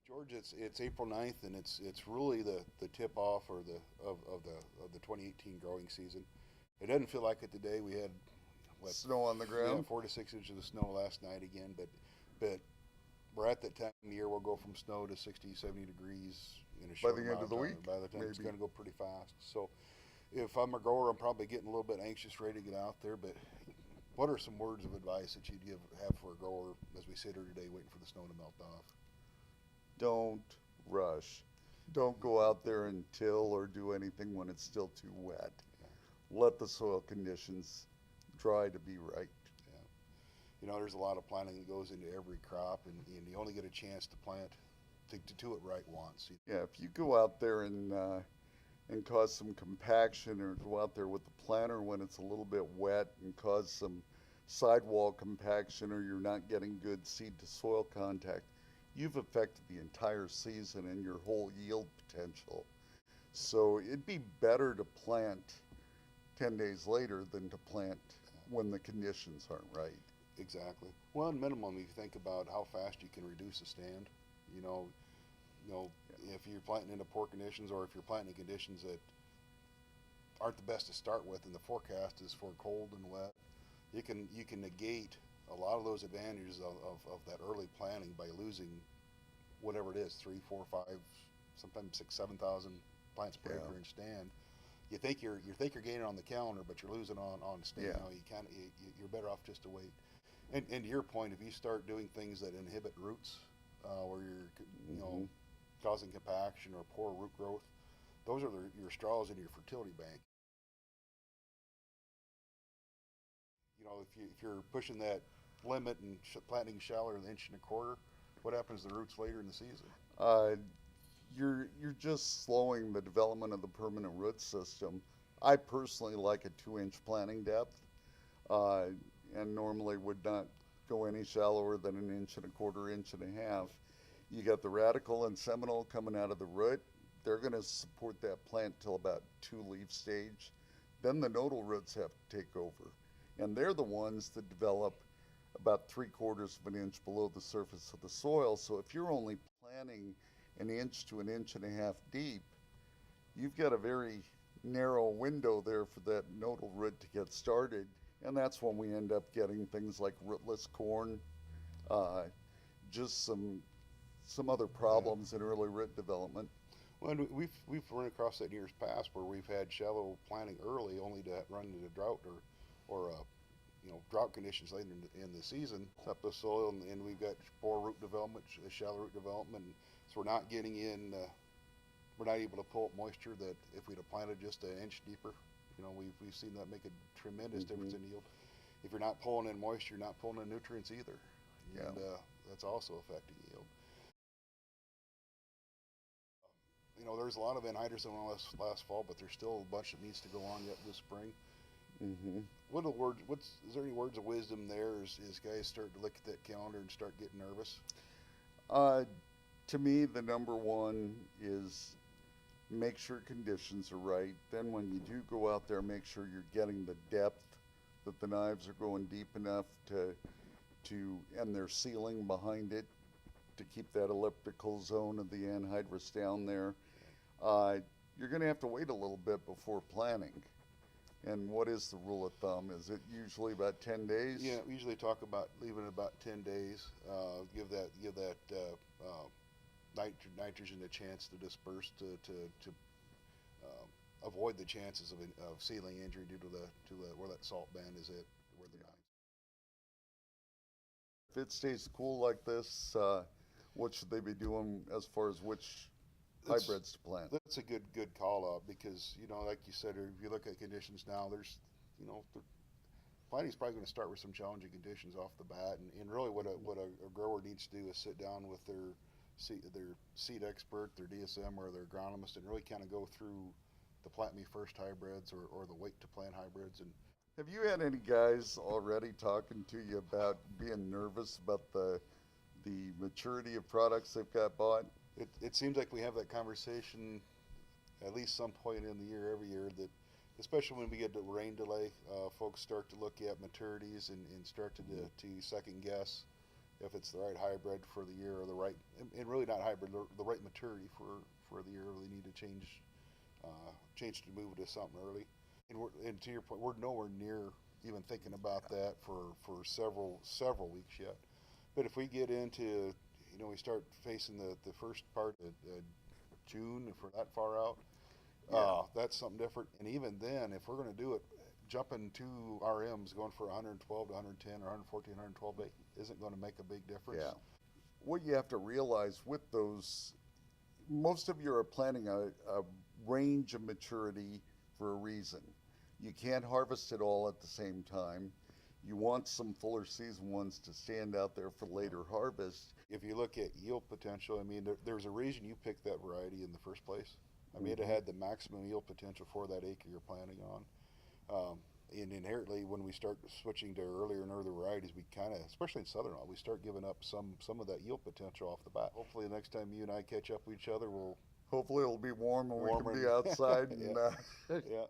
George, it's April 9th, and it's really the tip off or the 2018 growing season. It doesn't feel like it today. We had what Snow on the yeah, ground 4 to 6 inches of snow last night again, but we're at that time of year. We'll go from snow to 60, 70 degrees in a by short the end amount of of the time. week, By the time it's maybe. going to go pretty fast. So if I'm a grower, I'm probably getting a little bit anxious, ready to get out there. But what are some words of advice that you'd have for a grower as we sit here today, waiting for the snow to melt off? Don't rush. Don't go out there and till or do anything when it's still too wet. Yeah, Let the soil conditions dry to be right. yeah. There's a lot of planting that goes into every crop, and you only get a chance to plant to do it right once. Yeah, if you go out there and cause some compaction, or go out there with the planter when it's a little bit wet and cause some sidewall compaction, or you're not getting good seed to soil contact, you've affected the entire season and your whole yield potential. So it'd be better to plant 10 days later than to plant when the conditions aren't right. Exactly. Well, in minimum, if you think about how fast you can reduce a stand, you know, you know, if you're planting into poor conditions or if you're planting in conditions that aren't the best to start with, and the forecast is for cold and wet, you can negate a lot of those advantages of that early planting by losing whatever it is, 3, 4, 5, sometimes 6, 7,000 plants per Yeah, acre in stand. You think you're gaining on the calendar, but you're losing on stand. yeah. You're better off just to wait. And to your point, if you start doing things that inhibit roots, where you're Hmm. causing compaction or poor root growth, those are your straws in your fertility bank. If you're pushing that limit and planting shallower than an inch and a quarter, what happens to the roots later in the season? Uh, you're just slowing the development of the permanent root system. I personally like a 2-inch planting depth, uh, and normally would not go any shallower than an inch and a quarter, inch and a half. You got the radicle and seminal coming out of the root. They're going to support that plant till about 2 leaf stage. Then the nodal roots have to take over. And they're the ones that develop about 3/4 of an inch below the surface of the soil. So if you're only planting an inch to an inch and a half deep, you've got a very narrow window there for that nodal root to get started. And that's when we end up getting things like rootless corn, uh, just some other Yeah. problems in early root development. Well, and we've run across that in years past where we've had shallow planting early, only to run into drought or drought conditions later in the season, up the soil, and we've got poor root development, shallow root development. So we're not getting in. We're not able to pull up moisture that if we'd have planted just an inch deeper. We've seen that make a tremendous Hmm. difference in yield. If you're not pulling in moisture, you're not pulling in nutrients either, Yeah. and that's also affecting yield. There's a lot of anhydrous in last fall, but there's still a bunch that needs to go on yet this spring. Hmm. What are the words? Is there any words of wisdom there? Is guys starting to look at that calendar and start getting nervous? Uh, to me, the number one is make sure conditions are right. Then, when you do go out there, make sure you're getting the depth, that the knives are going deep enough and they're sealing behind it to keep that elliptical zone of the anhydrous down there. Uh, you're going to have to wait a little bit before planting. And what is the rule of thumb? Is it usually about 10 days? Yeah, we usually talk about leaving it about 10 days. Give that nitrogen a chance to disperse to avoid the chances of sealing injury due to where that salt band is at, where the Yeah. knives. If it stays cool like this, what should they be doing as far as which That's hybrids to plant? that's a good call out because like you said, if you look at conditions now, there's the planting is probably going to start with some challenging conditions off the bat, and really what a grower needs to do is sit down with their seed expert, their DSM or their agronomist, and really kind of go through the plant me first hybrids or the wait to plant hybrids. And Have you had any guys already talking to you about being nervous about the maturity of products they've got bought? it seems like we have that conversation at least some point in the year every year, that especially when we get the rain delay, folks start to look at maturities and start to second guess if it's the right hybrid for the year or the right, and really not hybrid, the right maturity for the year. We need to change to move to something early. And to your point, we're nowhere near even thinking about that for several weeks yet. But if we get into, we start facing the first part of June, if we're that far out, that's something different. And even then, if we're going to do it, jumping 2 RMs, going for 112 to 110 or 114, 112 isn't going to make a big difference. Yeah. What you have to realize with those, most of you are planting a range of maturity for a reason. You can't harvest it all at the same time. You want some fuller season ones to stand out there for later harvest. If you look at yield potential, I mean, there's a reason you picked that variety in the first place. I mean, it had the maximum yield potential for that acre you're planting on. And inherently, when we start switching to earlier and earlier varieties, we kind of, especially in southern Iowa, we start giving up some of that yield potential off the bat. Hopefully, the next time you and I catch up with each other, Hopefully it'll be warm and we Warmer. can be outside. Yeah. And, Yeah.